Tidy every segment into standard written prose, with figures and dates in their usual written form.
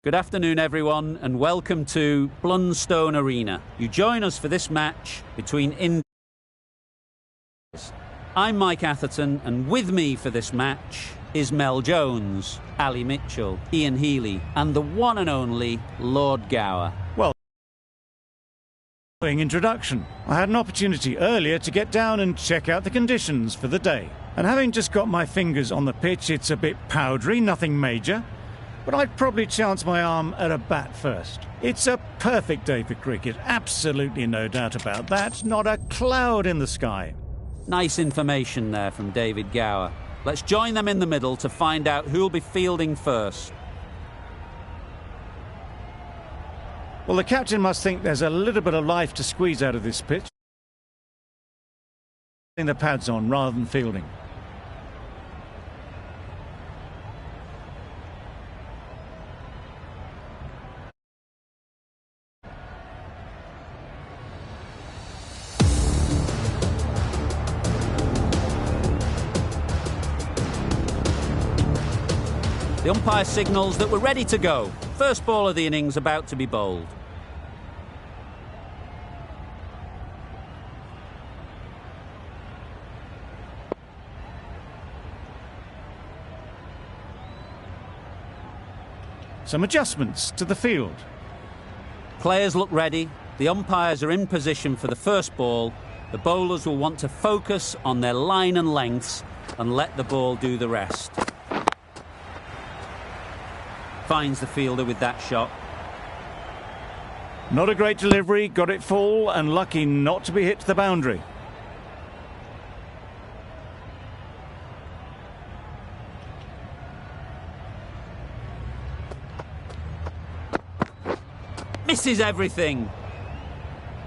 Good afternoon, everyone, and welcome to Blunstone Arena. You join us for this match between Indies. I'm Mike Atherton, and with me for this match is Mel Jones, Ali Mitchell, Ian Healy, and the one and only Lord Gower. Well, introduction. I had an opportunity earlier to get down and check out the conditions for the day. And having just got my fingers on the pitch, it's a bit powdery, nothing major. But I'd probably chance my arm at a bat first. It's a perfect day for cricket, absolutely no doubt about that. Not a cloud in the sky. Nice information there from David Gower. Let's join them in the middle to find out who'll be fielding first. Well, the captain must think there's a little bit of life to squeeze out of this pitch. Putting the pads on rather than fielding. The umpire signals that we're ready to go. First ball of the innings about to be bowled. Some adjustments to the field. Players look ready. The umpires are in position for the first ball. The bowlers will want to focus on their line and lengths and let the ball do the rest. Finds the fielder with that shot. Not a great delivery, got it full and lucky not to be hit to the boundary. Misses everything.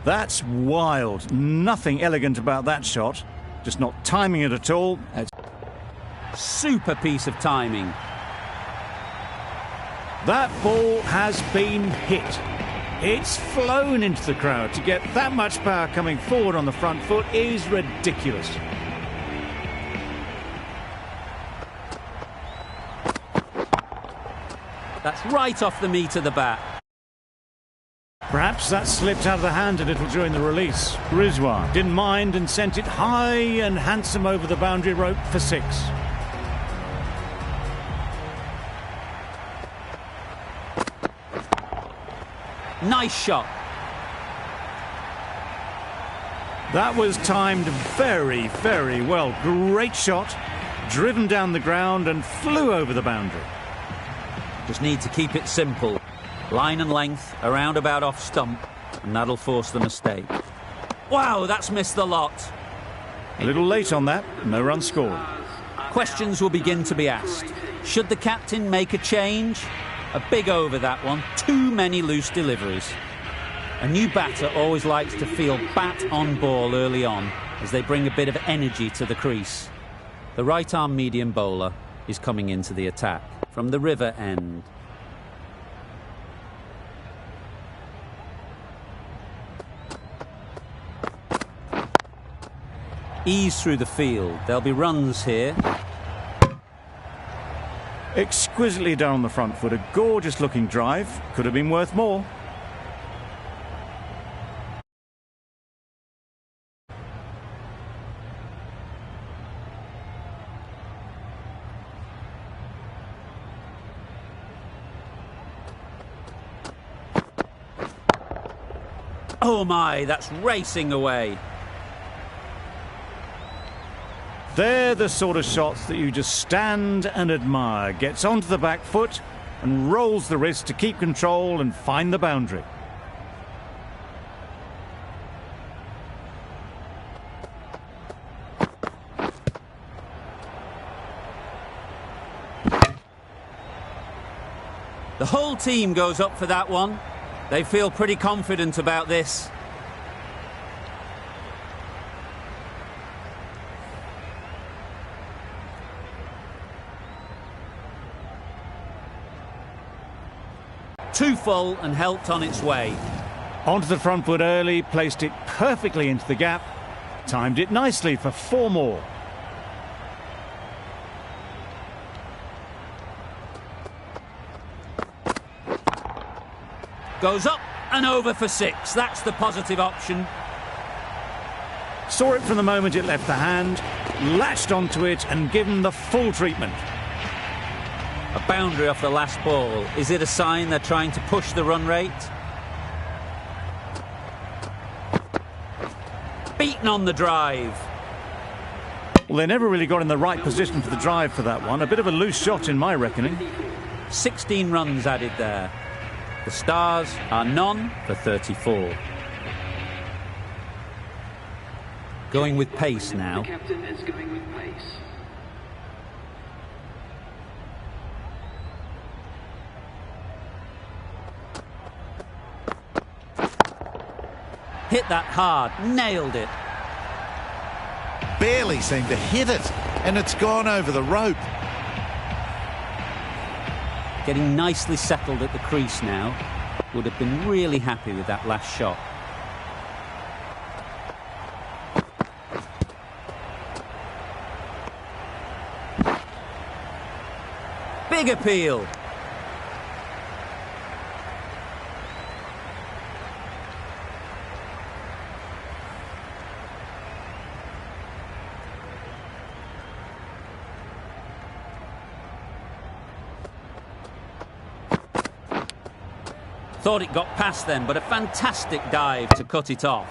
That's wild. Nothing elegant about that shot. Just not timing it at all. Super piece of timing. That ball has been hit. It's flown into the crowd. To get that much power coming forward on the front foot is ridiculous. That's right off the meat of the bat. Perhaps that slipped out of the hand a little during the release. Rizwan didn't mind and sent it high and handsome over the boundary rope for 6. Nice shot. That was timed very, very well. Great shot, driven down the ground and flew over the boundary. Just need to keep it simple. Line and length, around about off stump, and that'll force the mistake. Wow, that's missed the lot. A little late on that, no run scored. Questions will begin to be asked. Should the captain make a change? A big over, that one. Too many loose deliveries. A new batter always likes to feel bat on ball early on as they bring a bit of energy to the crease. The right-arm medium bowler is coming into the attack from the river end. Ease through the field. There'll be runs here. Exquisitely done on the front foot. A gorgeous looking drive. Could have been worth more. Oh my, that's racing away. They're the sort of shots that you just stand and admire. Gets onto the back foot and rolls the wrist to keep control and find the boundary. The whole team goes up for that one. They feel pretty confident about this. Too full and helped on its way. Onto the front foot early, placed it perfectly into the gap, timed it nicely for 4 more. Goes up and over for 6. That's the positive option. Saw it from the moment it left the hand, latched onto it and given the full treatment. A boundary off the last ball. Is it a sign they're trying to push the run rate? Beaten on the drive. Well, they never really got in the right position for the drive for that one. A bit of a loose shot in my reckoning. 16 runs added there. The Stars are none for 34. Going with pace now. The captain is going with pace. Hit that hard, nailed it. Barely seemed to hit it, and it's gone over the rope. Getting nicely settled at the crease now. Would have been really happy with that last shot. Big appeal. Thought it got past them, but a fantastic dive to cut it off.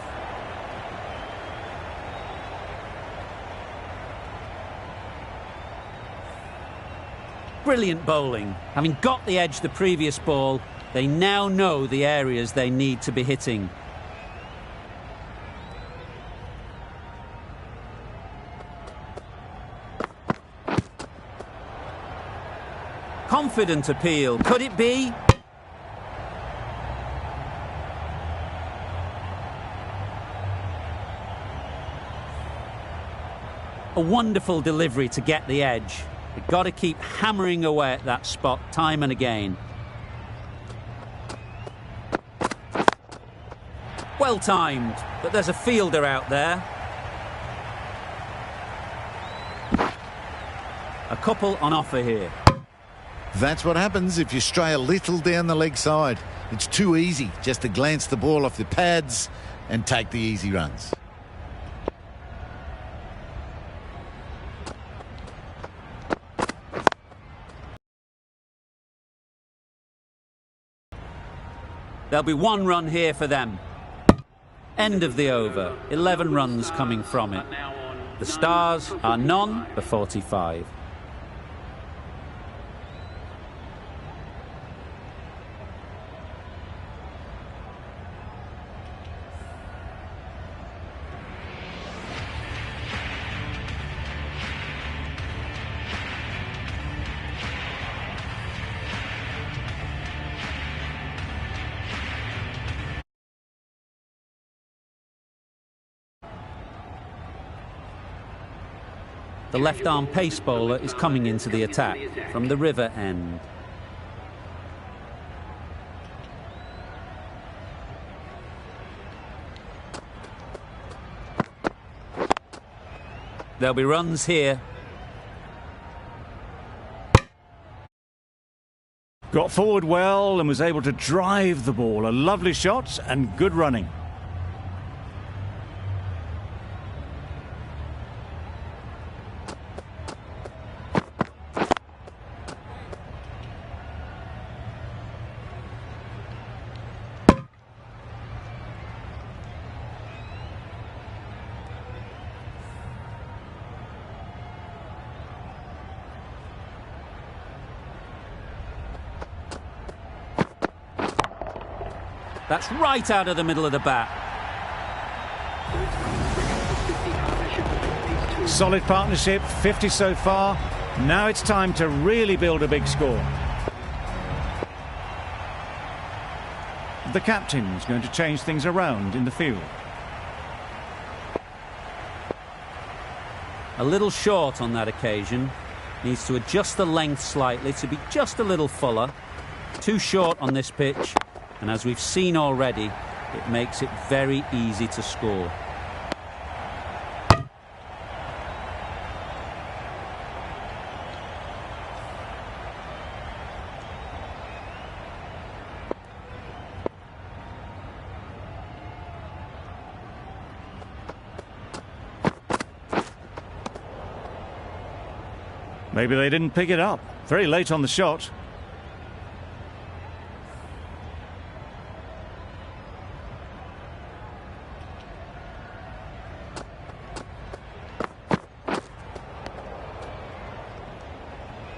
Brilliant bowling. Having got the edge the previous ball, they now know the areas they need to be hitting. Confident appeal. Could it be? A wonderful delivery to get the edge. They've got to keep hammering away at that spot time and again. Well timed, but there's a fielder out there. A couple on offer here. That's what happens if you stray a little down the leg side. It's too easy just to glance the ball off the pads and take the easy runs. There'll be 1 run here for them. End of the over. 11 runs coming from it. The Stars are none for 45. The left-arm pace bowler is coming into the attack from the river end. There'll be runs here. Got forward well and was able to drive the ball. A lovely shot and good running. That's right out of the middle of the bat. Solid partnership, 50 so far. Now it's time to really build a big score. The captain's going to change things around in the field. A little short on that occasion. Needs to adjust the length slightly to be just a little fuller. Too short on this pitch. And as we've seen already, it makes it very easy to score. Maybe they didn't pick it up. Very late on the shot.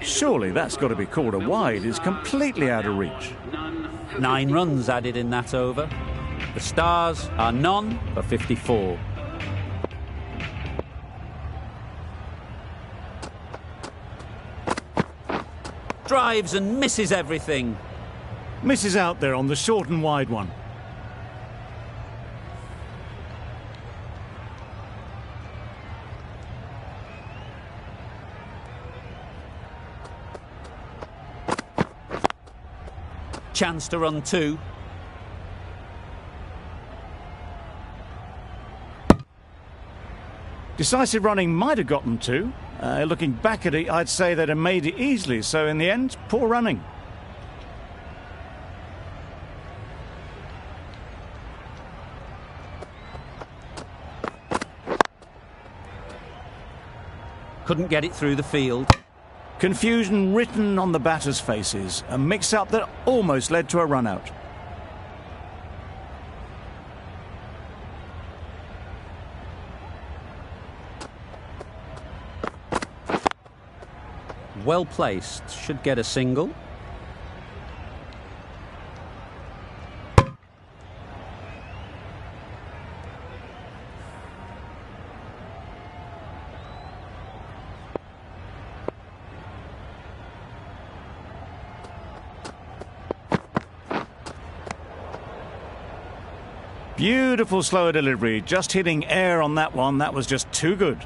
Surely that's got to be called a wide. It's completely out of reach. 9 runs added in that over. The Stars are none for 54. Drives and misses everything. Misses out there on the short and wide one. Chance to run 2. Decisive running might have gotten 2. Looking back at it, I'd say they'd have made it easily. So in the end, poor running. Couldn't get it through the field. Confusion written on the batters' faces. A mix-up that almost led to a run-out. Well placed. Should get a single. Beautiful slower delivery, just hitting air on that one. That was just too good.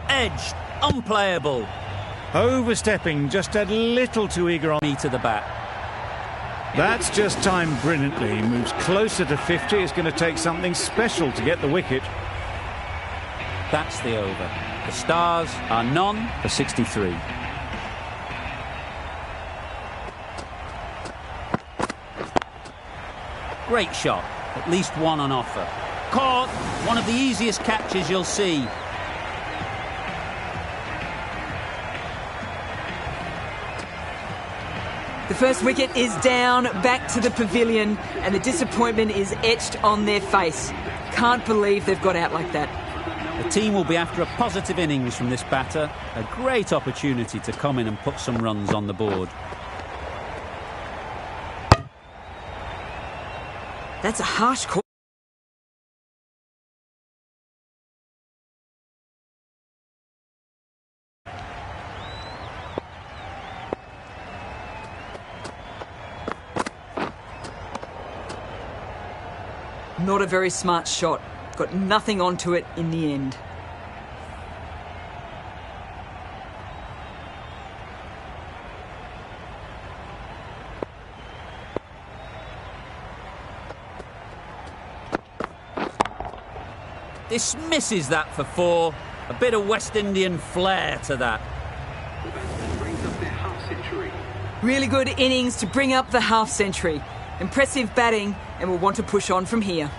Edged, unplayable. Overstepping, just a little too eager on Me to the bat. That's just timed brilliantly. He moves closer to 50. It's going to take something special to get the wicket. That's the over. The Stars are none for 63. Great shot. At least one on offer. Caught. One of the easiest catches you'll see. The first wicket is down, back to the pavilion, and the disappointment is etched on their face. Can't believe they've got out like that. The team will be after a positive innings from this batter. A great opportunity to come in and put some runs on the board. That's a harsh call. Not a very smart shot. Got nothing onto it in the end. Dismisses that for 4. A bit of West Indian flair to that. Really good innings to bring up the half century. Impressive batting, and we'll want to push on from here.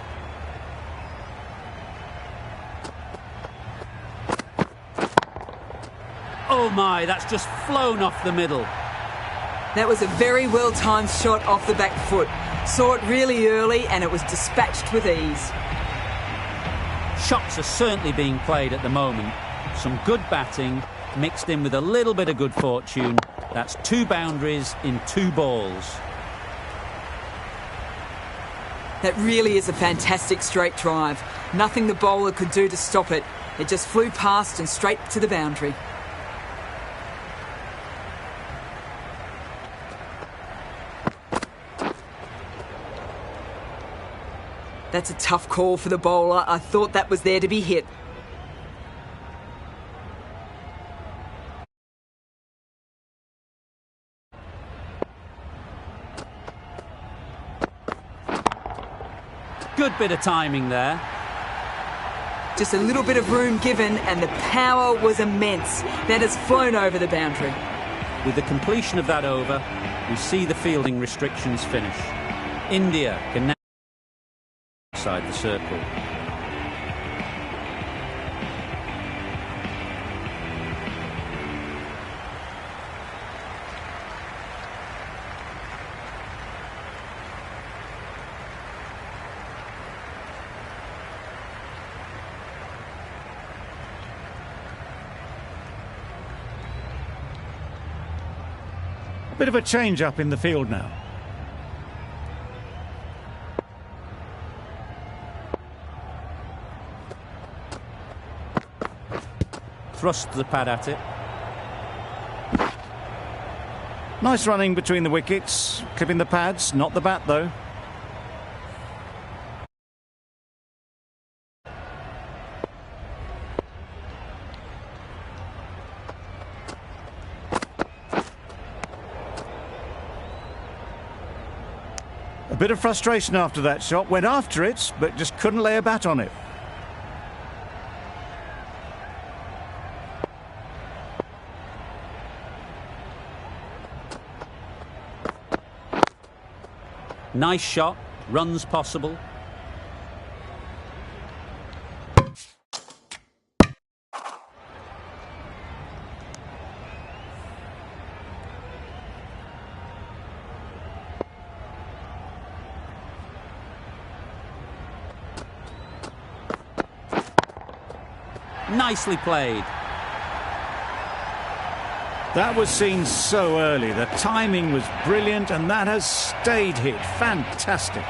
Oh my, that's just flown off the middle. That was a very well-timed shot off the back foot. Saw it really early and it was dispatched with ease. Shots are certainly being played at the moment. Some good batting mixed in with a little bit of good fortune. That's 2 boundaries in 2 balls. That really is a fantastic straight drive. Nothing the bowler could do to stop it. It just flew past and straight to the boundary. That's a tough call for the bowler. I thought that was there to be hit. Good bit of timing there. Just a little bit of room given and the power was immense. That has flown over the boundary. With the completion of that over, we see the fielding restrictions finish. India can now outside the circle. Bit of a change up in the field now. Thrust the pad at it. Nice running between the wickets, clipping the pads, not the bat though. A bit of frustration after that shot, went after it, but just couldn't lay a bat on it. Nice shot, runs possible. Nicely played. That was seen so early. The timing was brilliant, and that has stayed hit. Fantastic.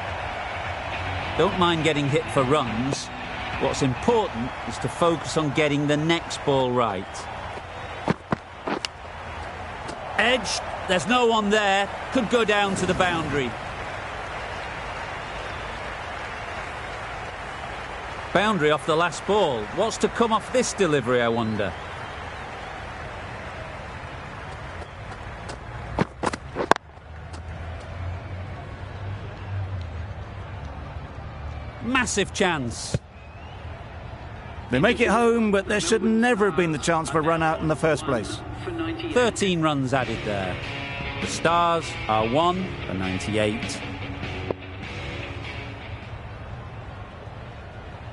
Don't mind getting hit for runs. What's important is to focus on getting the next ball right. Edged. There's no one there. Could go down to the boundary. Boundary off the last ball. What's to come off this delivery, I wonder? Massive chance. They make it home, but there should never have been the chance for a run out in the first place. 13 runs added there. The Stars are 1 for 98.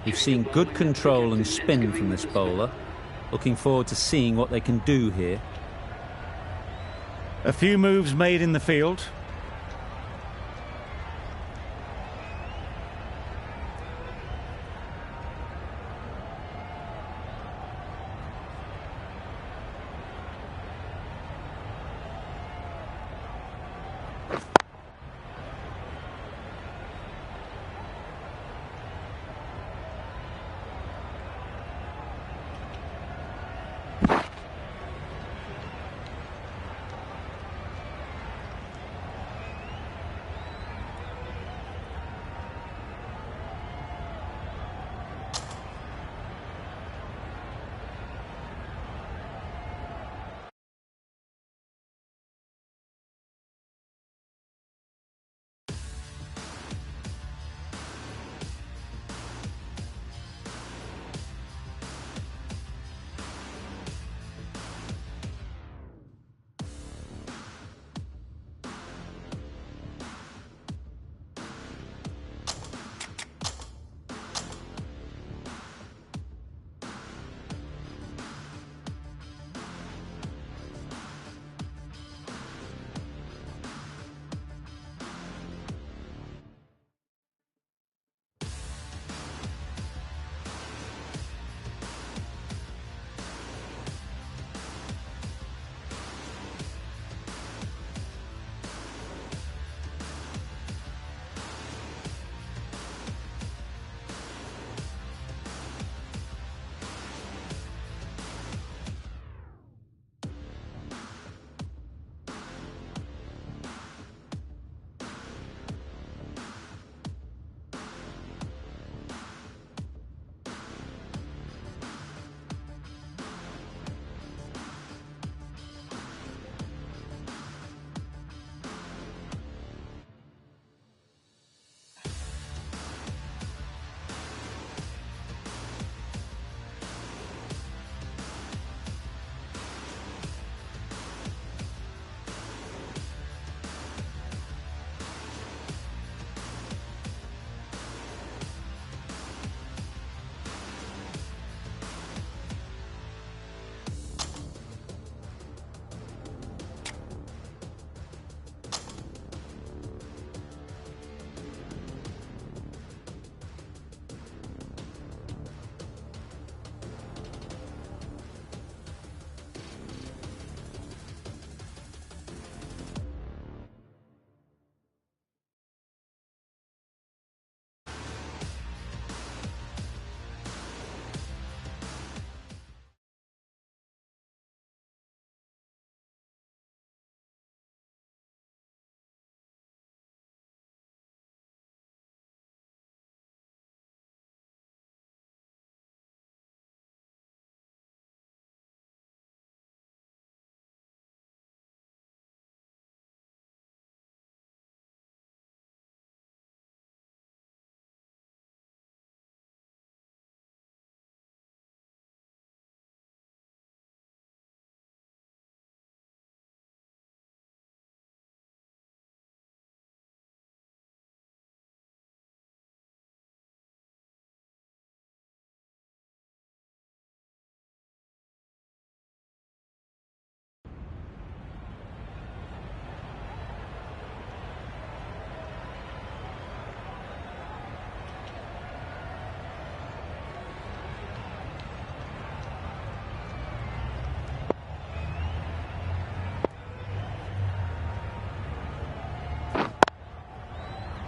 We've seen good control and spin from this bowler. Looking forward to seeing what they can do here. A few moves made in the field.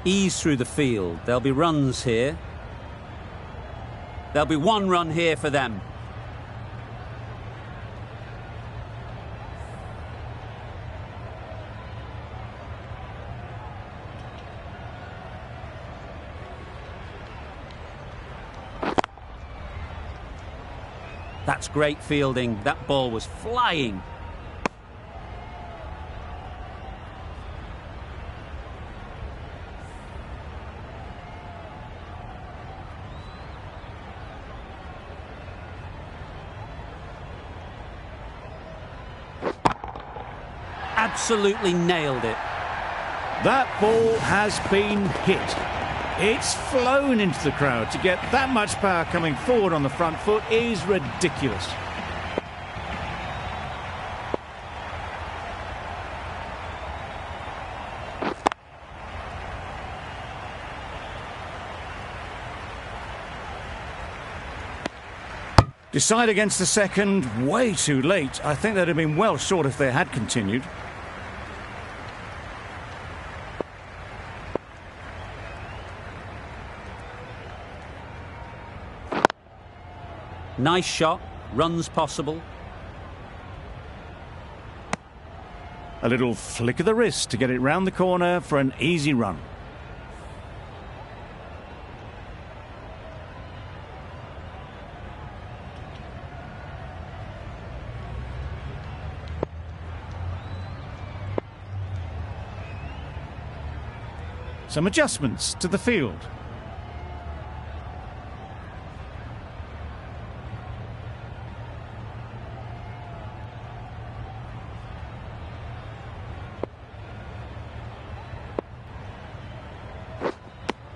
Ease through the field. There'll be runs here. There'll be one run here for them. That's great fielding. That ball was flying. Absolutely nailed it. That ball has been hit. It's flown into the crowd. To get that much power coming forward on the front foot is ridiculous. Decide against the second, way too late. I think they'd have been well short if they had continued. Nice shot, runs possible. A little flick of the wrist to get it round the corner for an easy run. Some adjustments to the field.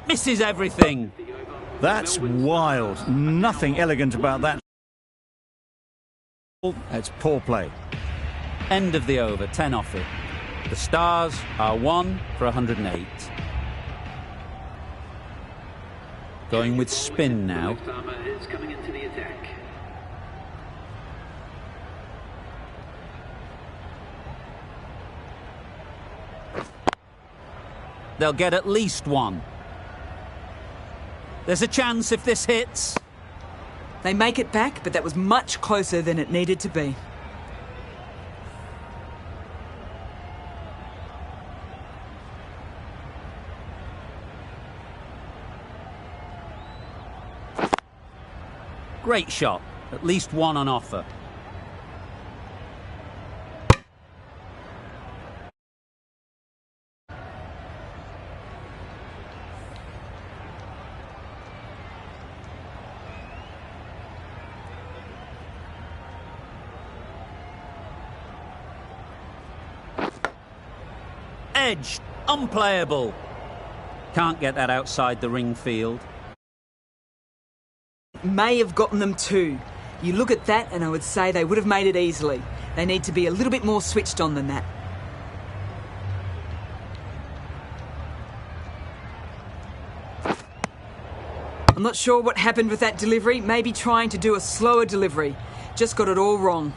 Misses everything. That's wild. Nothing elegant about that. It's poor play. End of the over, 10 off it. The Stars are 1 for 108. Going with spin now. They'll get at least one. There's a chance if this hits. They make it back, but that was much closer than it needed to be. Great shot. At least one on offer. Edge, unplayable. Can't get that outside the ring field. May have gotten them two. You look at that and I would say they would have made it easily. They need to be a little bit more switched on than that. I'm not sure what happened with that delivery. Maybe trying to do a slower delivery. Just got it all wrong.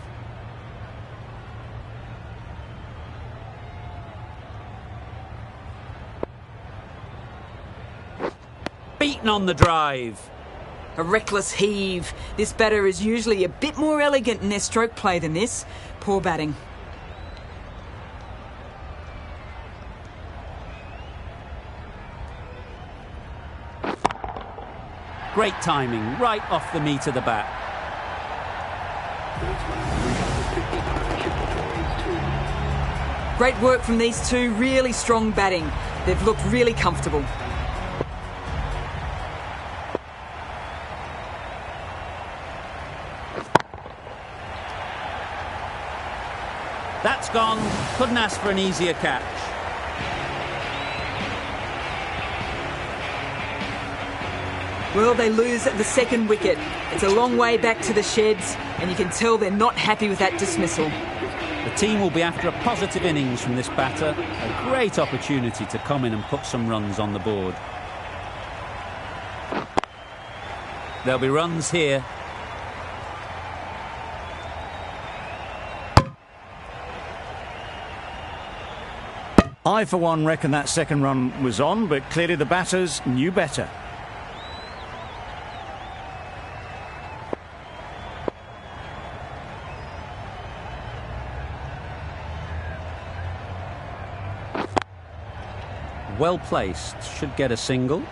Beaten on the drive. A reckless heave. This batter is usually a bit more elegant in their stroke play than this. Poor batting. Great timing, right off the meat of the bat. Great work from these two, really strong batting. They've looked really comfortable. That's gone. Couldn't ask for an easier catch. Well, they lose at the second wicket. It's a long way back to the sheds, and you can tell they're not happy with that dismissal. The team will be after a positive innings from this batter. A great opportunity to come in and put some runs on the board. There'll be runs here. I, for one, reckon that second run was on, but clearly the batters knew better. Well placed, should get a single.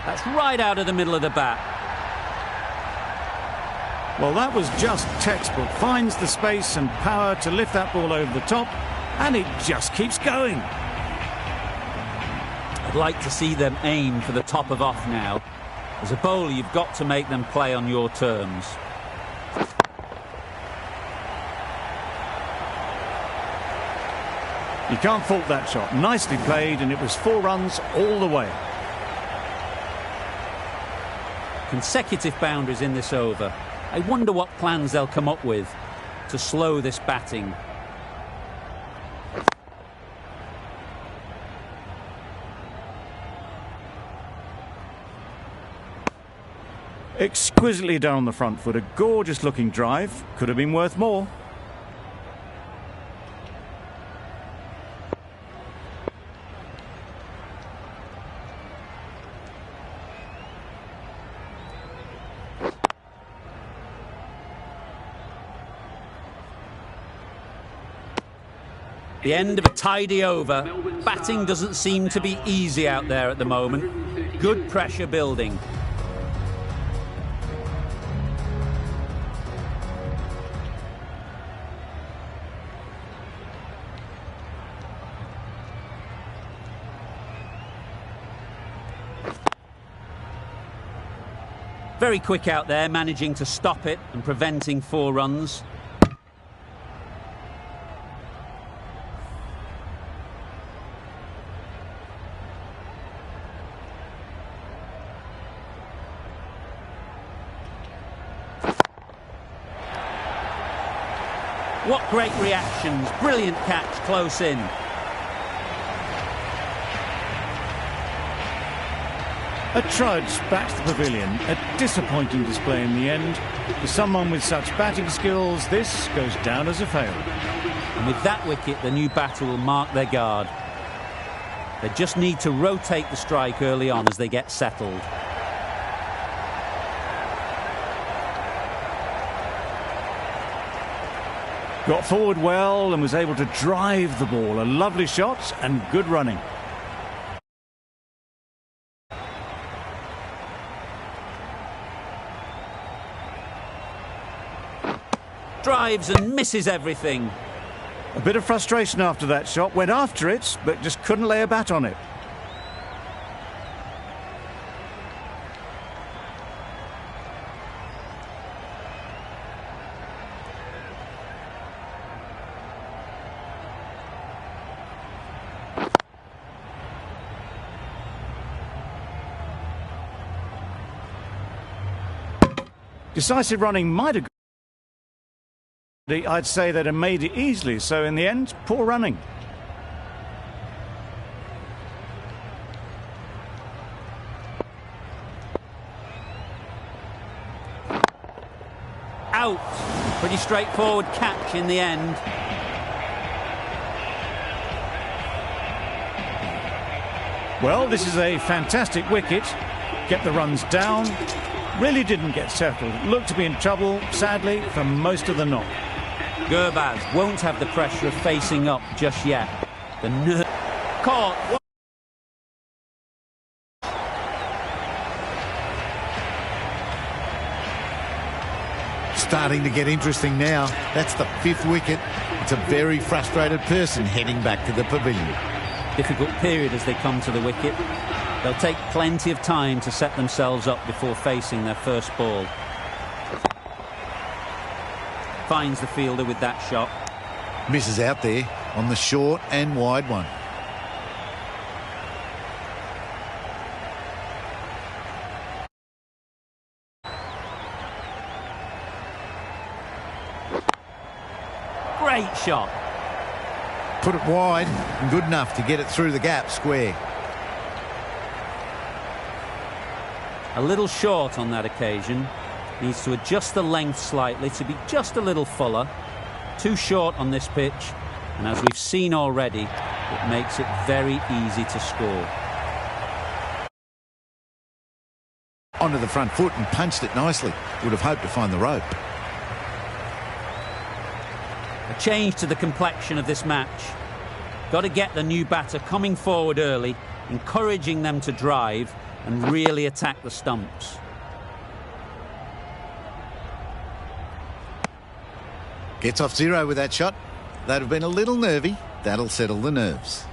That's right out of the middle of the bat. Well, that was just textbook. Finds the space and power to lift that ball over the top, and it just keeps going. I'd like to see them aim for the top of off now. As a bowler, you've got to make them play on your terms. You can't fault that shot. Nicely played, and it was 4 runs all the way. Consecutive boundaries in this over. I wonder what plans they'll come up with to slow this batting. Exquisitely done on the front foot. A gorgeous looking drive. Could have been worth more. The end of a tidy over. Batting doesn't seem to be easy out there at the moment. Good pressure building. Very quick out there, managing to stop it and preventing 4 runs. What great reactions. Brilliant catch close in. A trudge back to the pavilion. A disappointing display in the end. For someone with such batting skills, this goes down as a fail. And with that wicket, the new batter will mark their guard. They just need to rotate the strike early on as they get settled. Got forward well and was able to drive the ball. A lovely shot and good running. Drives and misses everything. A bit of frustration after that shot. Went after it, but just couldn't lay a bat on it. Decisive running might have... I'd say they'd have made it easily, so in the end, poor running. Out. Pretty straightforward catch in the end. Well, this is a fantastic wicket. Get the runs down. Really didn't get settled. Looked to be in trouble, sadly, for most of the knock. Gurbaz won't have the pressure of facing up just yet. The nerve... Caught. Starting to get interesting now. That's the 5th wicket. It's a very frustrated person heading back to the pavilion. Difficult period as they come to the wicket. They'll take plenty of time to set themselves up before facing their first ball. Finds the fielder with that shot. Misses out there on the short and wide one. Great shot. Put it wide and good enough to get it through the gap square. A little short on that occasion. Needs to adjust the length slightly to be just a little fuller. Too short on this pitch, and as we've seen already, it makes it very easy to score. Onto the front foot and punched it nicely. Would have hoped to find the rope. A change to the complexion of this match. Got to get the new batter coming forward early, encouraging them to drive and really attack the stumps. Gets off zero with that shot. They'd have been a little nervy. That'll settle the nerves.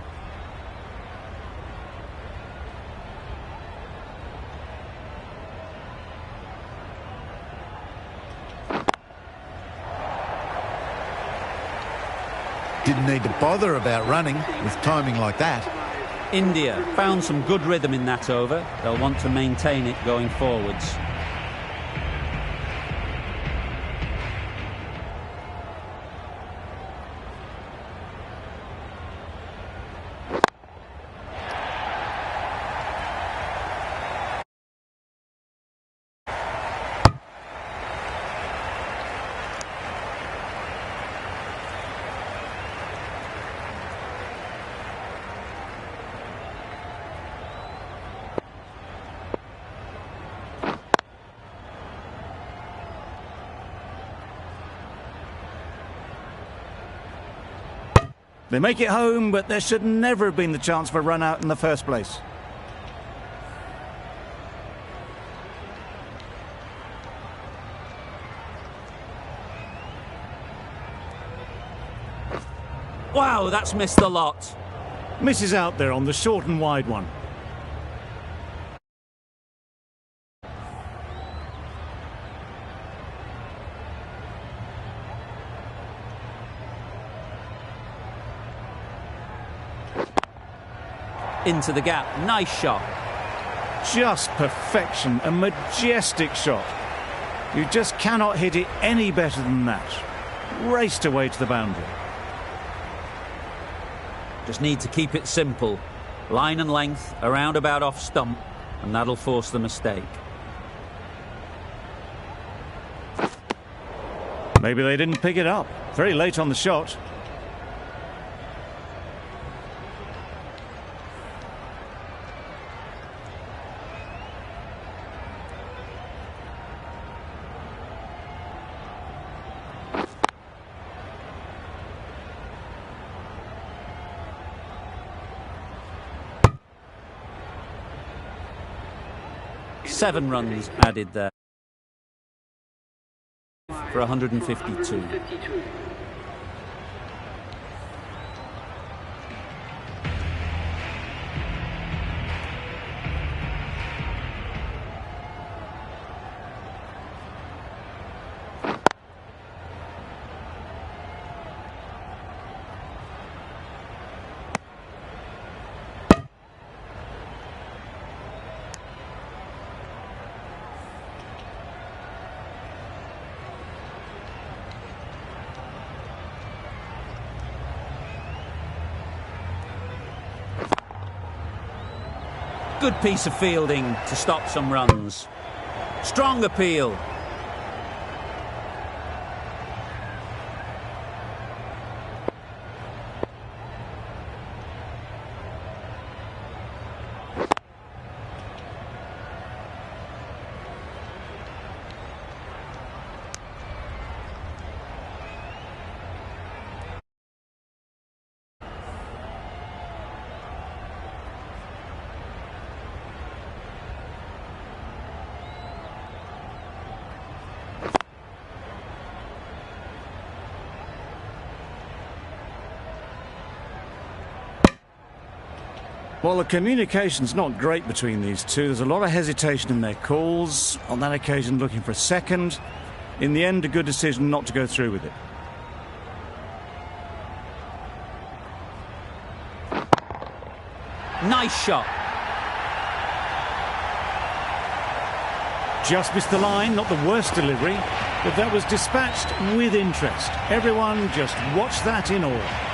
Didn't need to bother about running with timing like that. India found some good rhythm in that over. They'll want to maintain it going forwards. They make it home, but there should never have been the chance for a run out in the first place. Wow, that's missed the lot. Misses out there on the short and wide one. Into the gap. Nice shot. Just perfection. A majestic shot. You just cannot hit it any better than that. Raced away to the boundary. Just need to keep it simple. Line and length, around about off stump, and that'll force the mistake. Maybe they didn't pick it up. Very late on the shot. Seven runs added there for 152. Good piece of fielding to stop some runs. Strong appeal. Well, the communication's not great between these two. There's a lot of hesitation in their calls. On that occasion, looking for a second. In the end, a good decision not to go through with it. Nice shot. just missed the line, not the worst delivery, but that was dispatched with interest. Everyone just watched that in awe.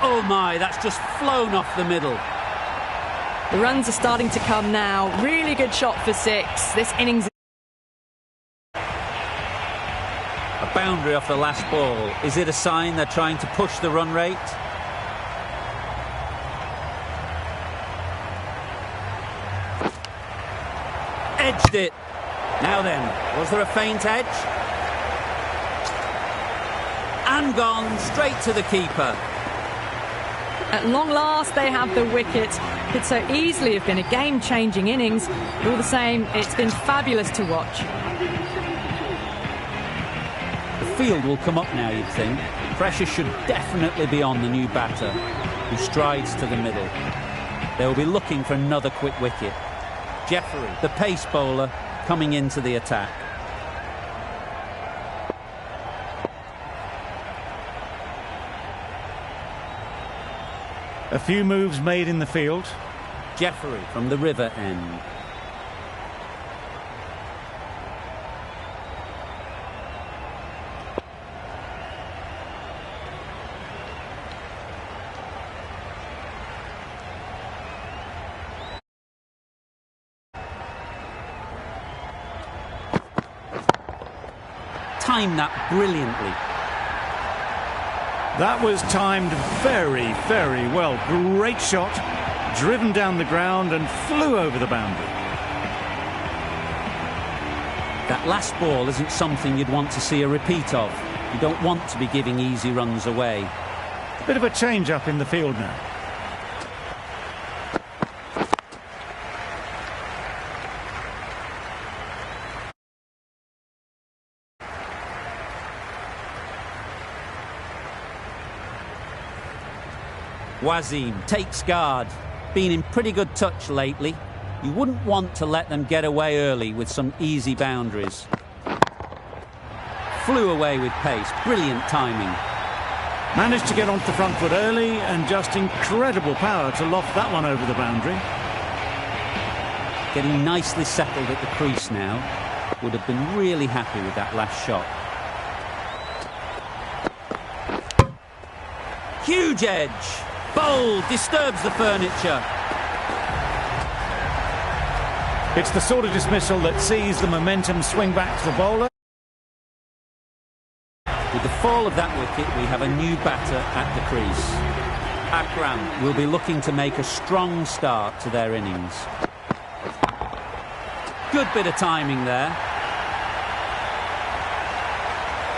Oh my, that's just flown off the middle. The runs are starting to come now. Really good shot for 6. This innings. A boundary off the last ball. Is it a sign they're trying to push the run rate? Edged it. Now then, was there a feint edge? And gone straight to the keeper. At long last, they have the wicket. Could so easily have been a game-changing innings. But all the same, it's been fabulous to watch. The field will come up now, you'd think. Pressure should definitely be on the new batter, who strides to the middle. They will be looking for another quick wicket. Jeffrey, the pace bowler, coming into the attack. A few moves made in the field. Jeffrey from the river end. Timed that brilliantly. That was timed very, very well. Great shot, driven down the ground and flew over the boundary. That last ball isn't something you'd want to see a repeat of. You don't want to be giving easy runs away. Bit of a change-up in the field now. Wasim takes guard. Been in pretty good touch lately. You wouldn't want to let them get away early with some easy boundaries. Flew away with pace. Brilliant timing. Managed to get onto the front foot early and just incredible power to loft that one over the boundary. Getting nicely settled at the crease now. Would have been really happy with that last shot. Huge edge. Bold, disturbs the furniture. It's the sort of dismissal that sees the momentum swing back to the bowler. With the fall of that wicket, we have a new batter at the crease. Akram will be looking to make a strong start to their innings. Good bit of timing there.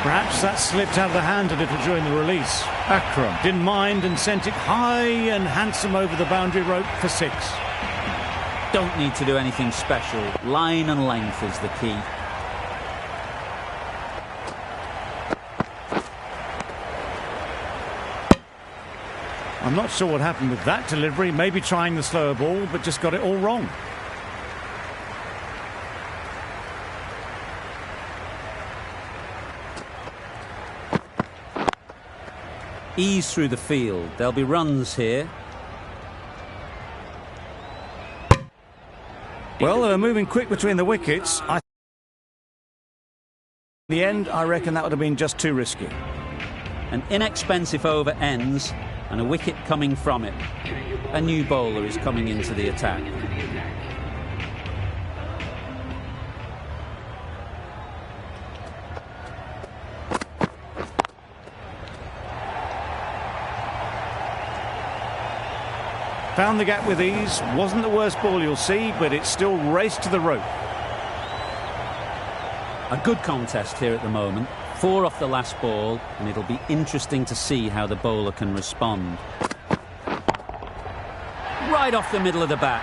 Perhaps that slipped out of the hand a little during the release. Akram didn't mind and sent it high and handsome over the boundary rope for 6. Don't need to do anything special. Line and length is the key. I'm not sure what happened with that delivery. Maybe trying the slower ball, but just got it all wrong. Ease through the field. There'll be runs here. Well, they were moving quick between the wickets. In the end, I reckon that would have been just too risky. An inexpensive over ends and a wicket coming from it. A new bowler is coming into the attack. Found the gap with ease. Wasn't the worst ball you'll see, but it still raced to the rope. A good contest here at the moment. 4 off the last ball, and it'll be interesting to see how the bowler can respond. Right off the middle of the bat.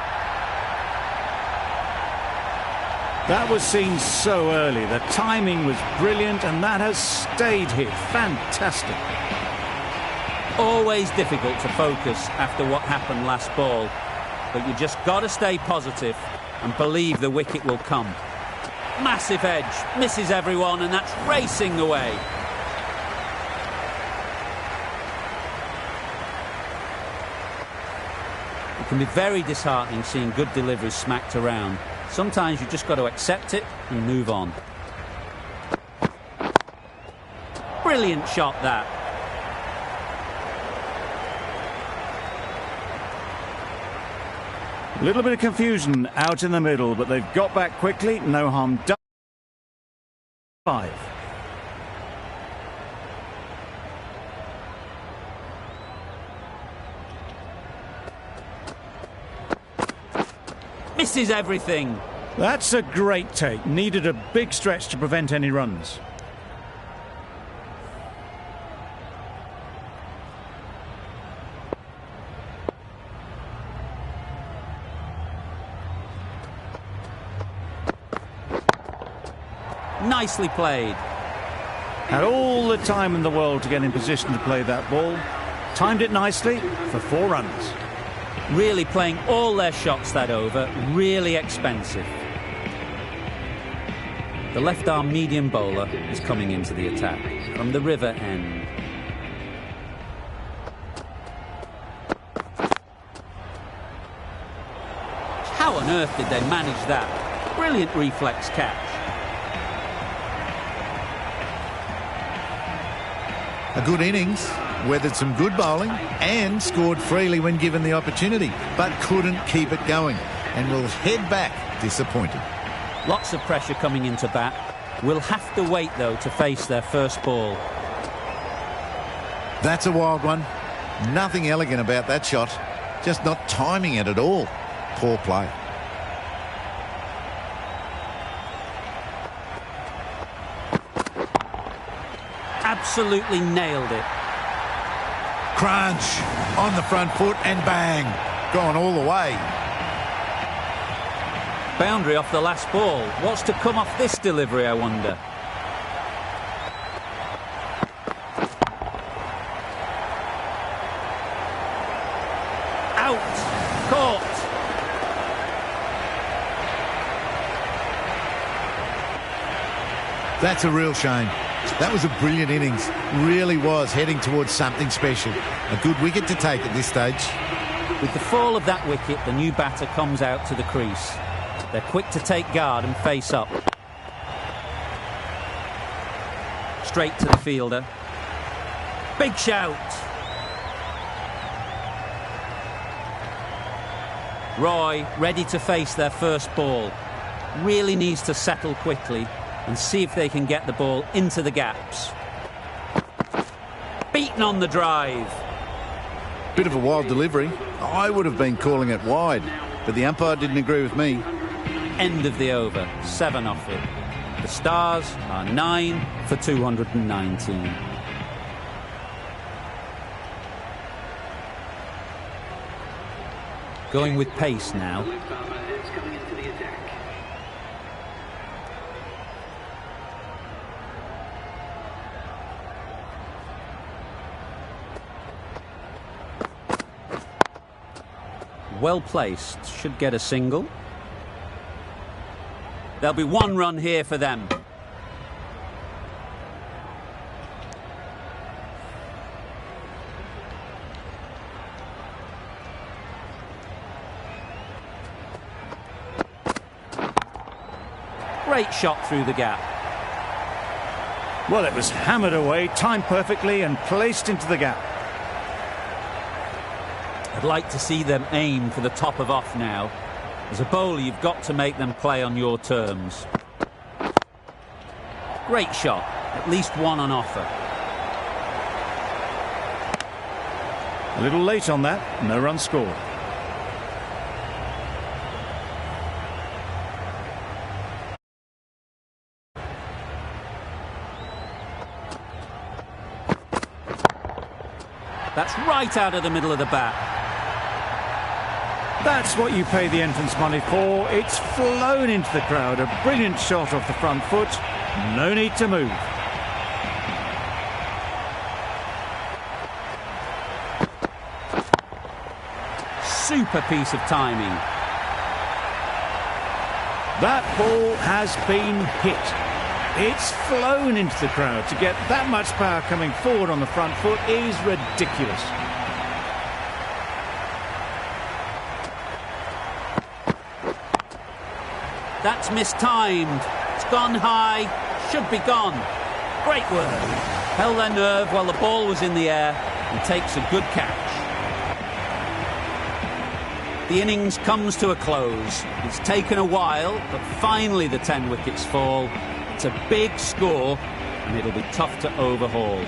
That was seen so early. The timing was brilliant, and that has stayed hit. Fantastic. Always difficult to focus after what happened last ball, but you just got to stay positive and believe the wicket will come. Massive edge, misses everyone, and that's racing away. It can be very disheartening seeing good deliveries smacked around. Sometimes you just got to accept it and move on. Brilliant shot, that. A little bit of confusion out in the middle, but they've got back quickly. No harm done. 5. Misses everything. That's a great take. Needed a big stretch to prevent any runs. Nicely played. Had all the time in the world to get in position to play that ball. Timed it nicely for 4 runs. Really playing all their shots that over. Really expensive. The left-arm medium bowler is coming into the attack from the river end. How on earth did they manage that? Brilliant reflex catch. A good innings, weathered some good bowling and scored freely when given the opportunity, but couldn't keep it going and will head back disappointed. Lots of pressure coming into bat. Will have to wait, though, to face their first ball. That's a wild one. Nothing elegant about that shot. Just not timing it at all. Poor play. Absolutely nailed it. Crunch on the front foot and bang. Gone all the way. Boundary off the last ball. What's to come off this delivery, I wonder? Out. Caught. That's a real shame. That was a brilliant innings. Really was heading towards something special. A good wicket to take at this stage. With the fall of that wicket, the new batter comes out to the crease. They're quick to take guard and face up. Straight to the fielder. Big shout. Roy ready to face their first ball. Really needs to settle quickly and see if they can get the ball into the gaps. Beaten on the drive. Bit of a wild delivery. I would have been calling it wide, but the umpire didn't agree with me. End of the over. 7 off it. The Stars are 9 for 219. Going with pace now. Well placed, should get a single. There'll be 1 run here for them. Great shot through the gap. Well, it was hammered away, timed perfectly and placed into the gap. I'd like to see them aim for the top of off now. As a bowler, you've got to make them play on your terms. Great shot. At least one on offer. A little late on that. No run scored. That's right out of the middle of the bat. That's what you pay the entrance money for. It's flown into the crowd. A brilliant shot off the front foot. No need to move. Super piece of timing. That ball has been hit. It's flown into the crowd. To get that much power coming forward on the front foot is ridiculous. That's mistimed. It's gone high. Should be gone. Great work. Held their nerve while the ball was in the air and takes a good catch. The innings comes to a close. It's taken a while, but finally the 10 wickets fall. It's a big score, and it'll be tough to overhaul.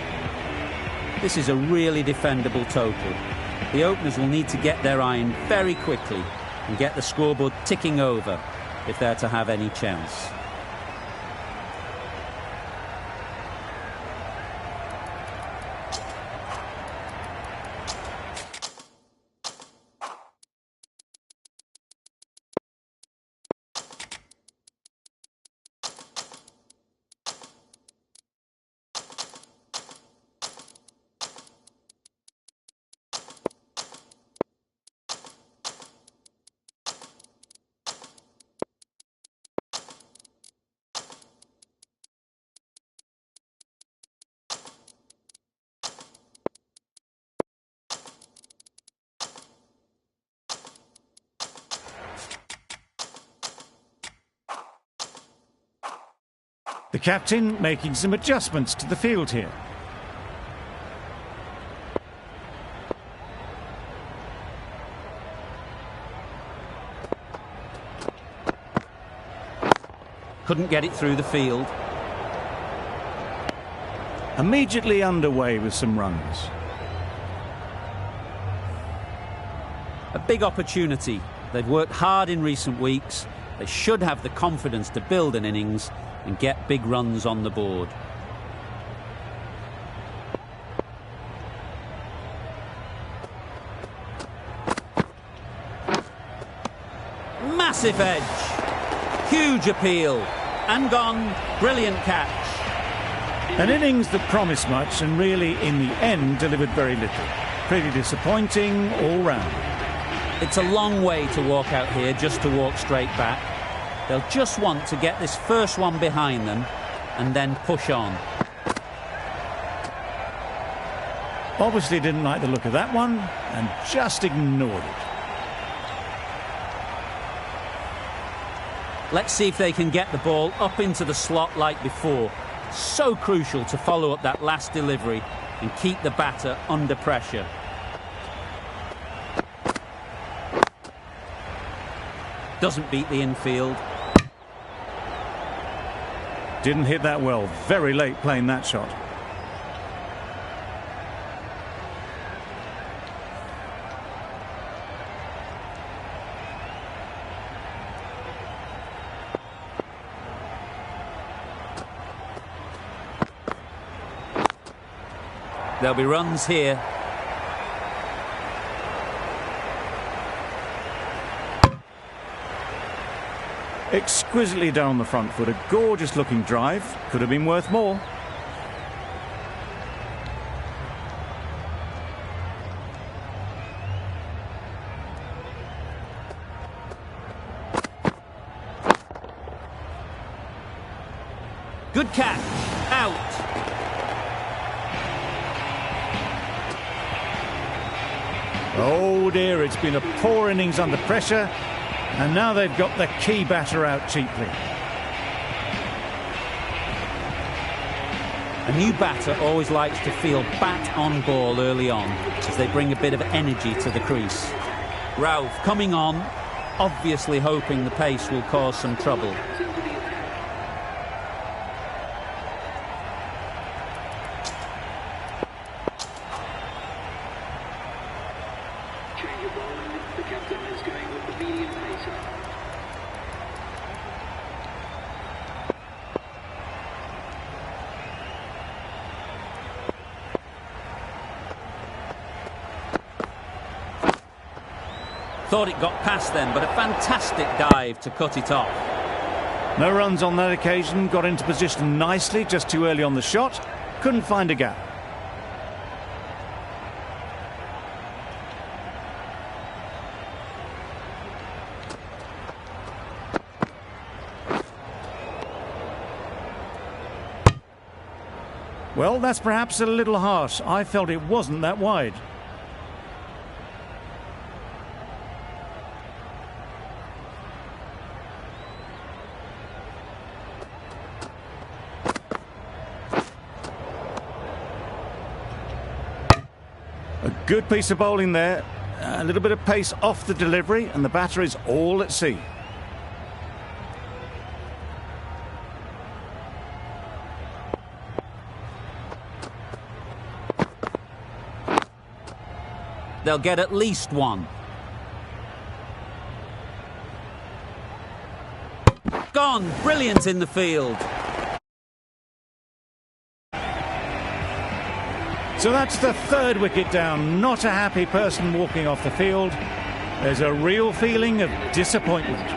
This is a really defendable total. The openers will need to get their iron very quickly and get the scoreboard ticking over if they're to have any chance. The captain making some adjustments to the field here. Couldn't get it through the field. Immediately underway with some runs. A big opportunity. They've worked hard in recent weeks. They should have the confidence to build an innings and get big runs on the board. Massive edge. Huge appeal. And gone. Brilliant catch. An innings that promised much and really, in the end, delivered very little. Pretty disappointing all round. It's a long way to walk out here just to walk straight back. They'll just want to get this first one behind them and then push on. Obviously didn't like the look of that one and just ignored it. Let's see if they can get the ball up into the slot like before. So crucial to follow up that last delivery and keep the batter under pressure. Doesn't beat the infield. Didn't hit that well. Very late playing that shot. There'll be runs here. Exquisitely down the front foot. A gorgeous looking drive. Could have been worth more. Good catch. Out. Oh dear, it's been a poor innings under pressure, and now they've got the key batter out cheaply. A new batter always likes to feel bat on ball early on as they bring a bit of energy to the crease. Ralph coming on, obviously hoping the pace will cause some trouble. Thought it got past them, but a fantastic dive to cut it off. No runs on that occasion, got into position nicely, just too early on the shot, couldn't find a gap. Well, that's perhaps a little harsh. I felt it wasn't that wide. A good piece of bowling there. A little bit of pace off the delivery, and the batter is all at sea. They'll get at least one. Gone! Brilliant in the field. So that's the third wicket down. Not a happy person walking off the field. There's a real feeling of disappointment.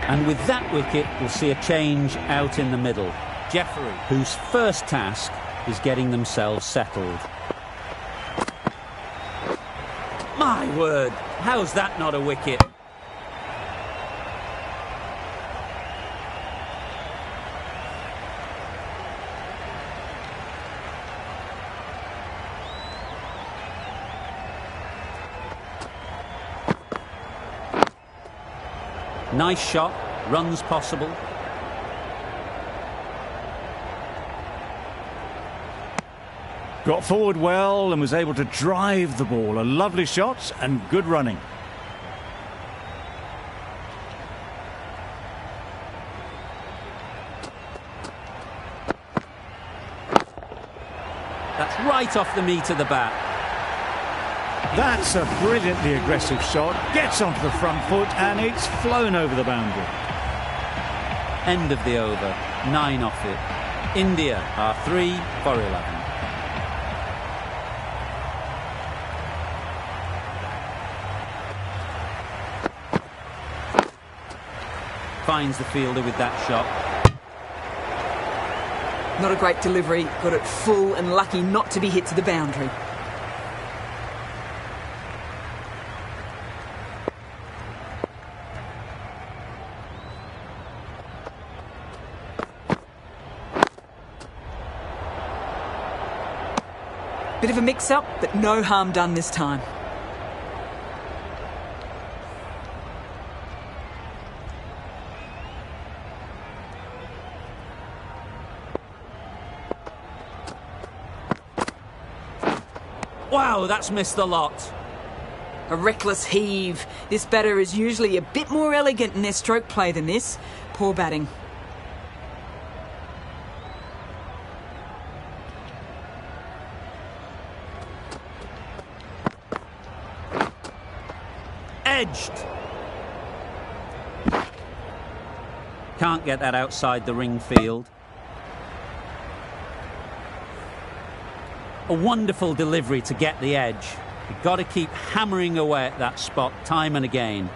And with that wicket, we'll see a change out in the middle. Jeffrey, whose first task is getting themselves settled. My word, how's that not a wicket? Nice shot, runs possible. Got forward well and was able to drive the ball. A lovely shot and good running. That's right off the meat of the bat. That's a brilliantly aggressive shot. Gets onto the front foot and it's flown over the boundary. End of the over. 9 off it. India are 3 for 11. Finds the fielder with that shot. Not a great delivery, got it full and lucky not to be hit to the boundary. Bit of a mix-up, but no harm done this time. Wow, that's missed the lot. A reckless heave. This batter is usually a bit more elegant in their stroke play than this. Poor batting. Edged. Can't get that outside the ring field. A wonderful delivery to get the edge. You've got to keep hammering away at that spot time and again.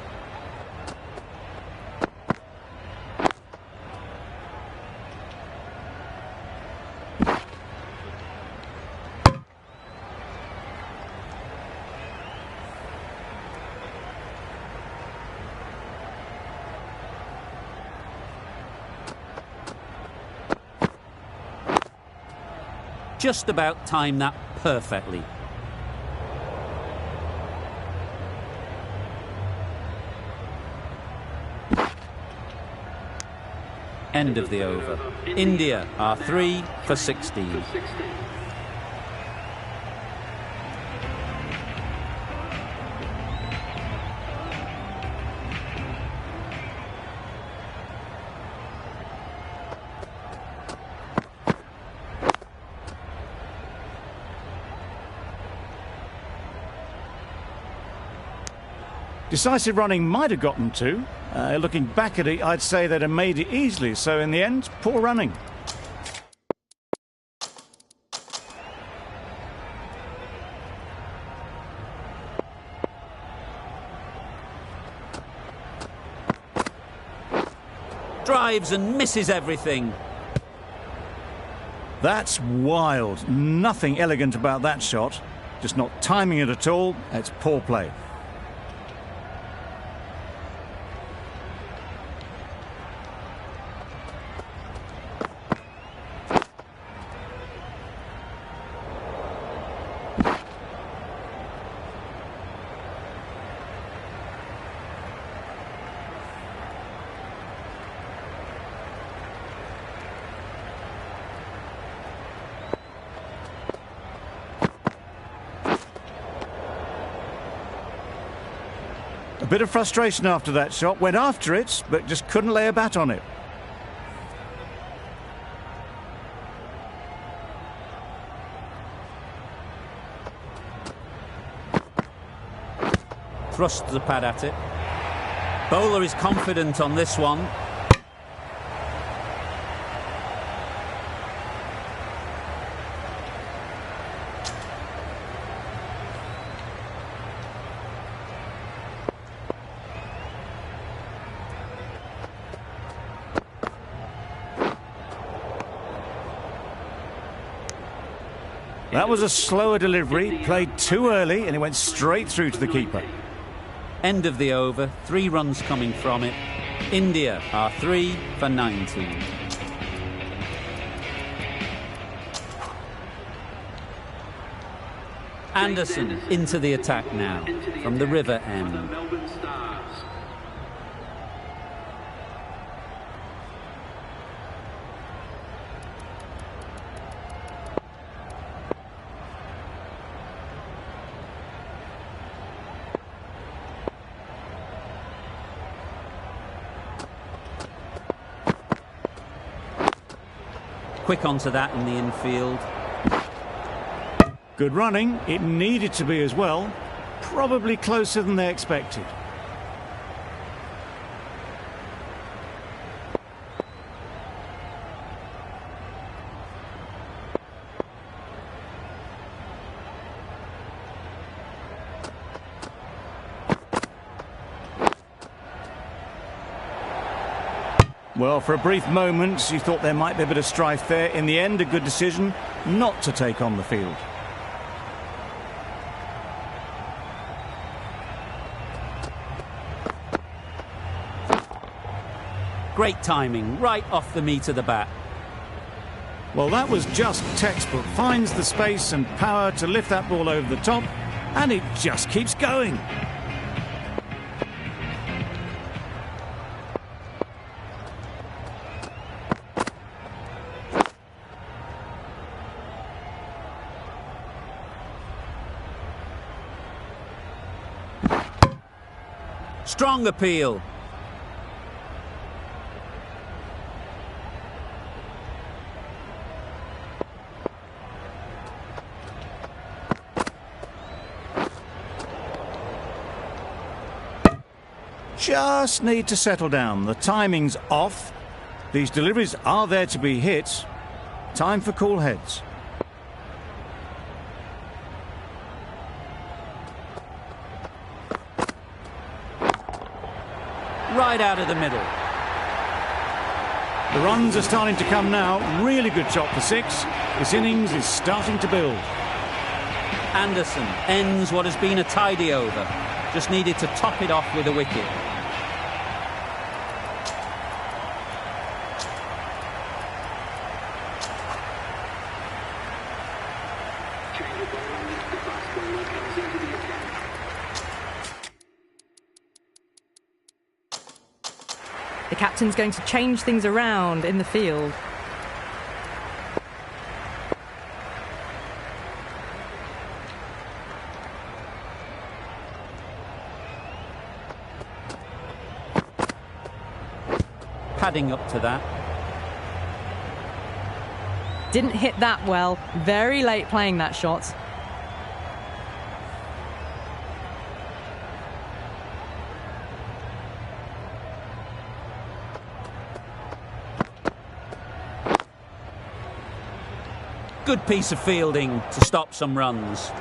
Just about timed that perfectly. End of the over. India are 3 for 16. Decisive running might have gotten two. Looking back at it, I'd say they'd have made it easily. So in the end, poor running. Drives and misses everything. That's wild. Nothing elegant about that shot. Just not timing it at all. It's poor play. A bit of frustration after that shot. Went after it, but just couldn't lay a bat on it. Thrusts the pad at it. Bowler is confident on this one. That was a slower delivery, played too early, and it went straight through to the keeper. End of the over, 3 runs coming from it. India are 3 for 19. Anderson into the attack now from the river end. Quick onto that in the infield. Good running. It needed to be as well. Probably closer than they expected. Well, for a brief moment, you thought there might be a bit of strife there. In the end, a good decision not to take on the field. Great timing, right off the meat of the bat. Well, that was just textbook. Finds the space and power to lift that ball over the top, and it just keeps going. Strong appeal. Just need to settle down. The timing's off. These deliveries are there to be hit. Time for cool heads. Right out of the middle. The runs are starting to come now. Really good shot for 6. This innings is starting to build. Anderson ends what has been a tidy over. Just needed to top it off with a wicket. The captain's going to change things around in the field. Padding up to that. Didn't hit that well. Very late playing that shot. Good piece of fielding to stop some runs.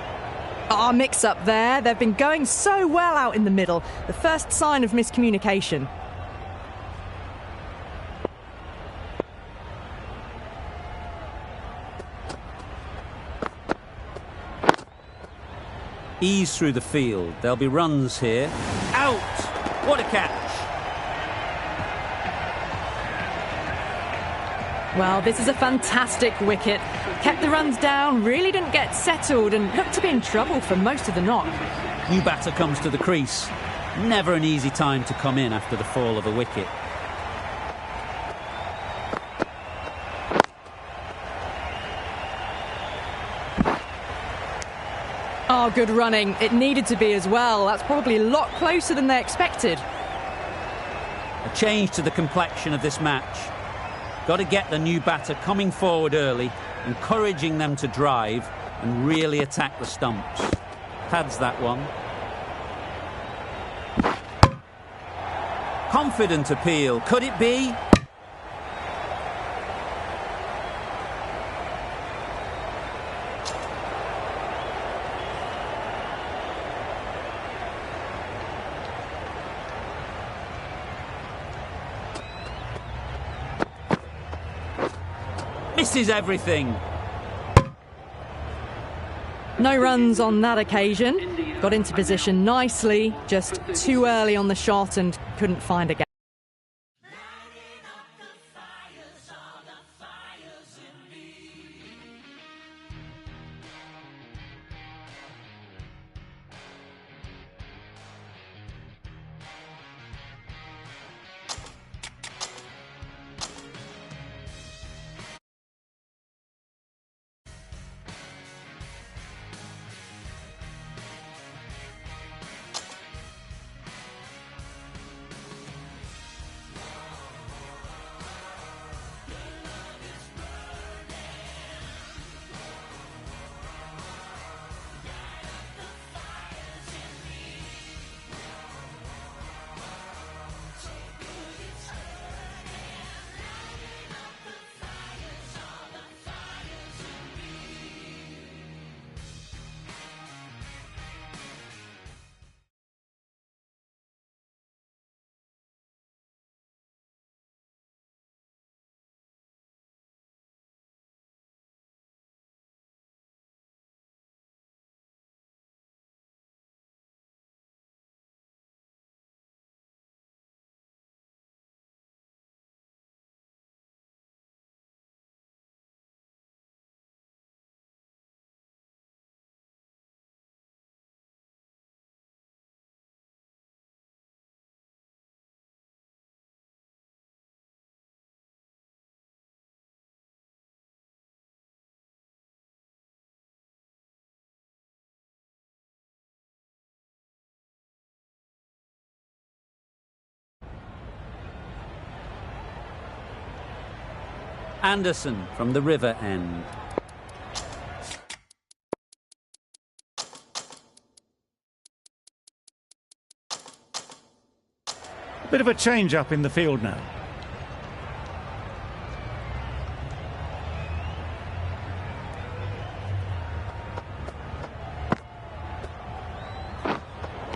Mix up there. They've been going so well out in the middle. The first sign of miscommunication. Ease through the field. There'll be runs here. Out! What a catch! Well, this is a fantastic wicket. Kept the runs down, really didn't get settled and looked to be in trouble for most of the knock. New batter comes to the crease. Never an easy time to come in after the fall of a wicket. Oh, good running. It needed to be as well. That's probably a lot closer than they expected. A change to the complexion of this match. Got to get the new batter coming forward early, encouraging them to drive and really attack the stumps. Pads that one. Confident appeal. Could it be? Misses everything. No runs on that occasion. Got into position nicely, just too early on the shot and couldn't find a gap. Anderson from the river end. Bit of a change up in the field now.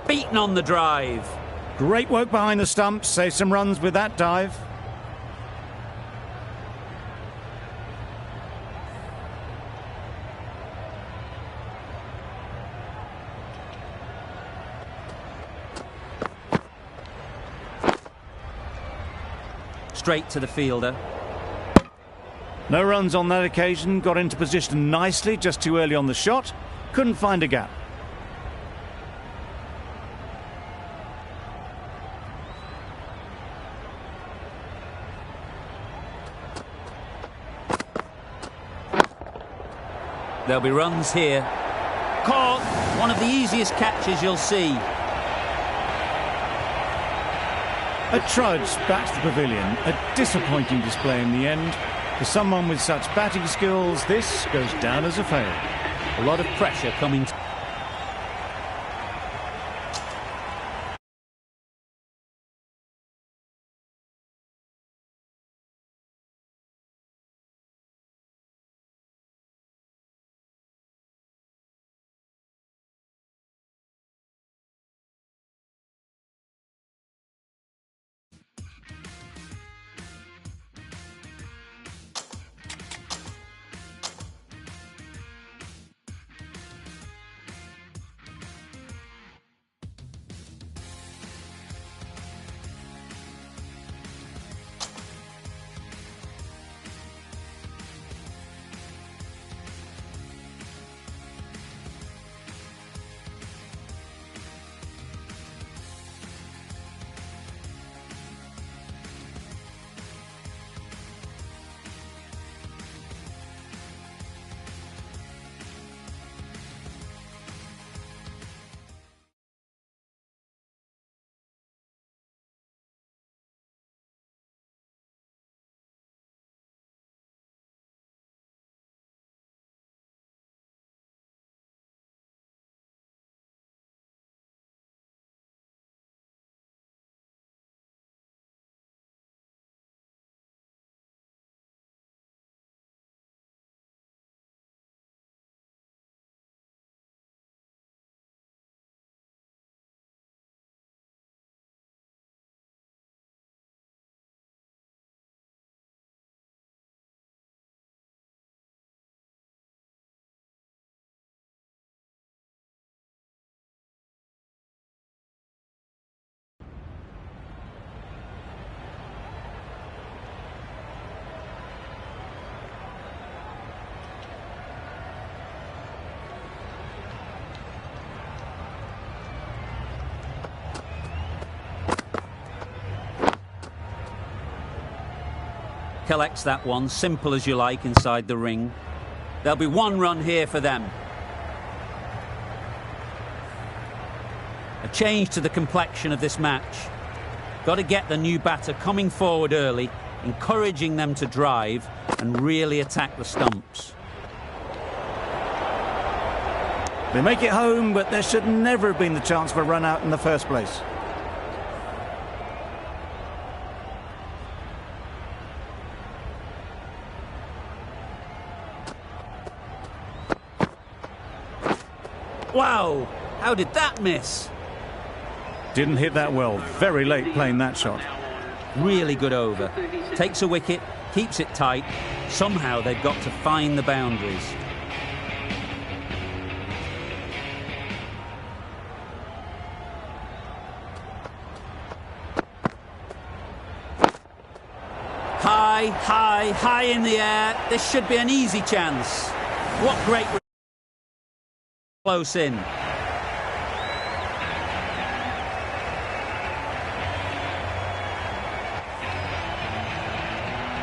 Beaten on the drive. Great work behind the stumps, save some runs with that dive. Straight to the fielder. No runs on that occasion, got into position nicely, just too early on the shot. Couldn't find a gap. There'll be runs here. Caught! One of the easiest catches you'll see. A trudge back to the pavilion. A disappointing display in the end. For someone with such batting skills, this goes down as a fail. A lot of pressure coming. Collects that one, simple as you like, inside the ring. There'll be one run here for them. A change to the complexion of this match. Got to get the new batter coming forward early, encouraging them to drive and really attack the stumps. They make it home, but there should never have been the chance for a run out in the first place. Wow! How did that miss? Didn't hit that well. Very late playing that shot. Really good over. Takes a wicket, keeps it tight. Somehow they've got to find the boundaries. High, high, high in the air. This should be an easy chance. What great... Close in.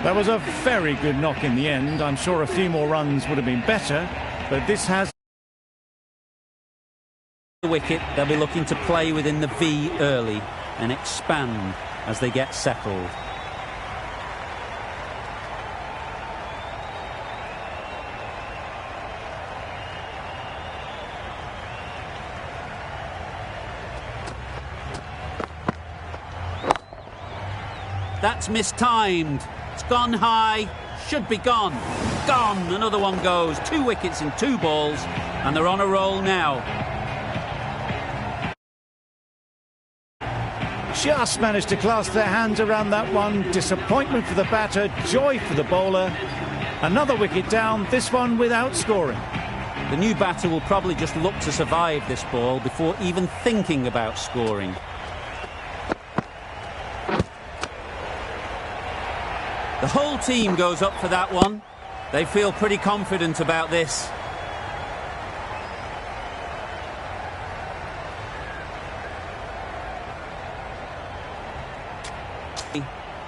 That was a very good knock in the end. I'm sure a few more runs would have been better, but this has... The wicket, they'll be looking to play within the V early and expand as they get settled. That's mistimed. It's gone high. Should be gone. Gone. Another one goes. 2 wickets in 2 balls. And they're on a roll now. Just managed to clasp their hands around that one. Disappointment for the batter. Joy for the bowler. Another wicket down. This one without scoring. The new batter will probably just look to survive this ball before even thinking about scoring. The whole team goes up for that one. They feel pretty confident about this.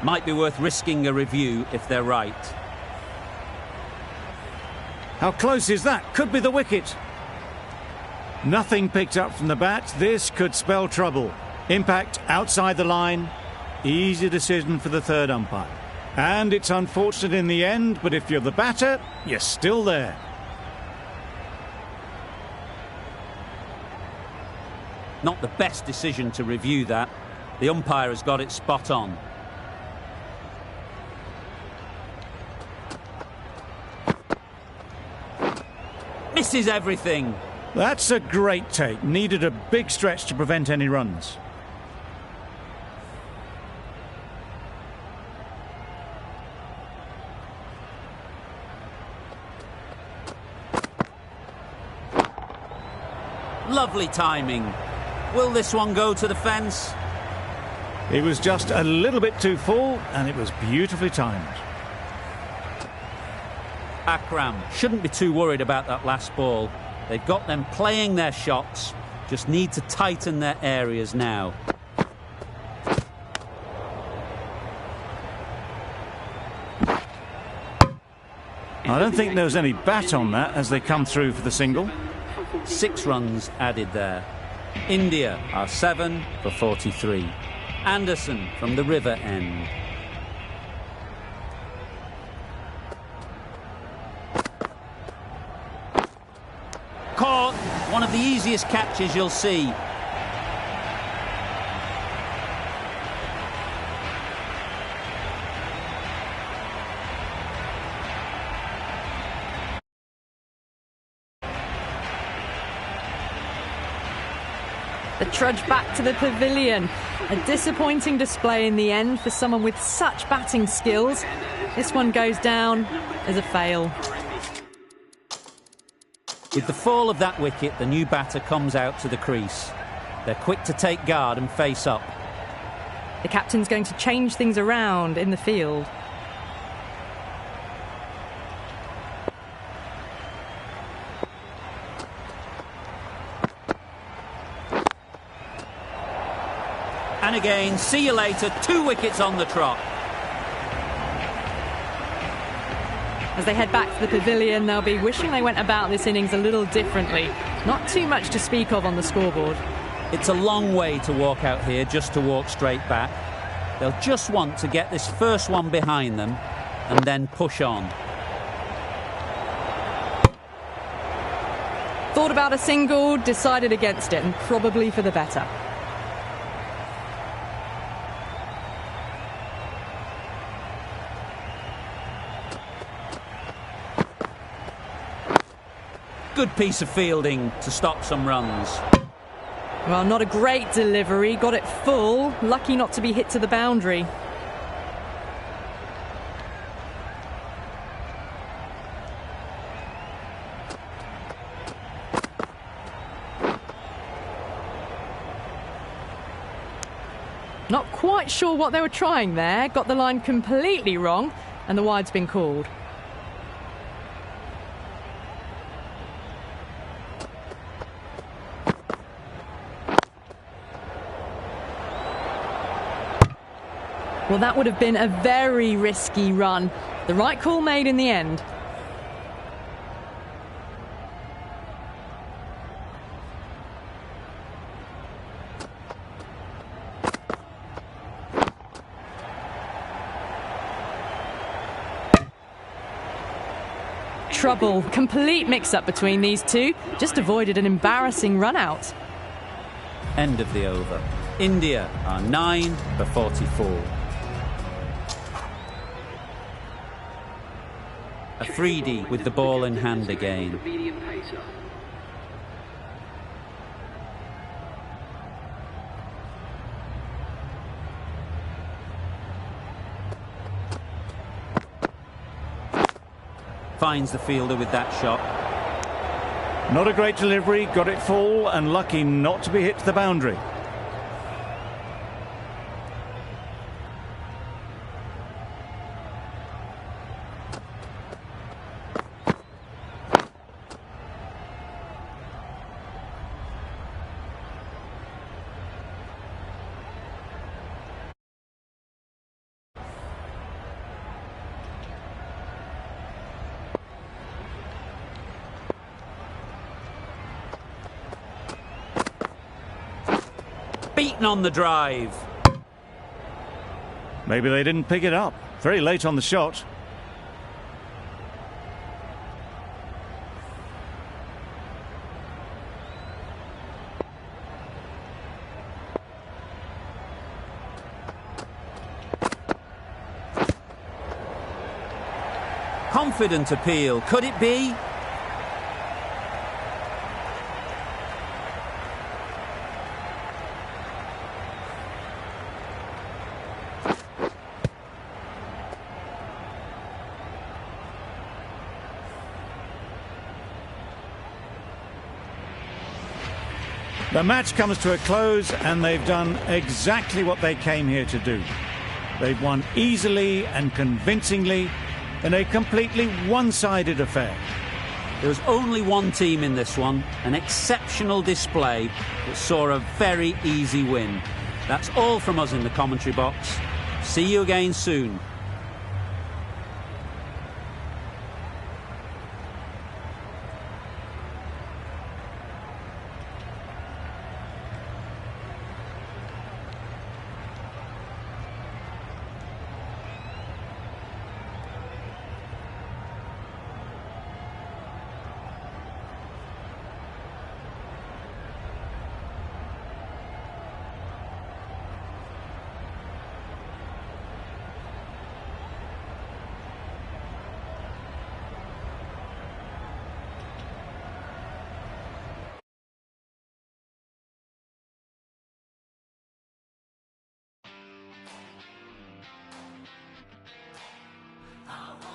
Might be worth risking a review if they're right. How close is that? Could be the wicket. Nothing picked up from the bat. This could spell trouble. Impact outside the line. Easy decision for the third umpire. And it's unfortunate in the end, but if you're the batter, you're still there. Not the best decision to review that. The umpire has got it spot on. Misses everything. That's a great take. Needed a big stretch to prevent any runs. Lovely timing. Will this one go to the fence? It was just a little bit too full, and it was beautifully timed. Akram shouldn't be too worried about that last ball. They've got them playing their shots, just need to tighten their areas now. I don't think there was any bat on that as they come through for the single. 6 runs added there. India are 7 for 43. Anderson from the river end. Caught. One of the easiest catches you'll see. The trudge back to the pavilion. A disappointing display in the end for someone with such batting skills. This one goes down as a fail. With the fall of that wicket, the new batter comes out to the crease. They're quick to take guard and face up. The captain's going to change things around in the field. And again, see you later, 2 wickets on the trot. As they head back to the pavilion, they'll be wishing they went about this innings a little differently. Not too much to speak of on the scoreboard. It's a long way to walk out here just to walk straight back. They'll just want to get this first one behind them and then push on. Thought about a single, decided against it, and probably for the better. Good piece of fielding to stop some runs. Well, not a great delivery, got it full, lucky not to be hit to the boundary. Not quite sure what they were trying there, got the line completely wrong, and the wide's been called. Well, that would have been a very risky run. The right call made in the end. Trouble. Complete mix-up between these two. Just avoided an embarrassing run-out. End of the over. India are 9 for 44. Afridi with the ball in hand again. Finds the fielder with that shot. Not a great delivery, got it full and lucky not to be hit to the boundary. beaten on the drive. Maybe they didn't pick it up. Very late on the shot. Confident appeal. Could it be? The match comes to a close and they've done exactly what they came here to do. They've won easily and convincingly in a completely one-sided affair. There was only one team in this one, an exceptional display that saw a very easy win. That's all from us in the commentary box. See you again soon. I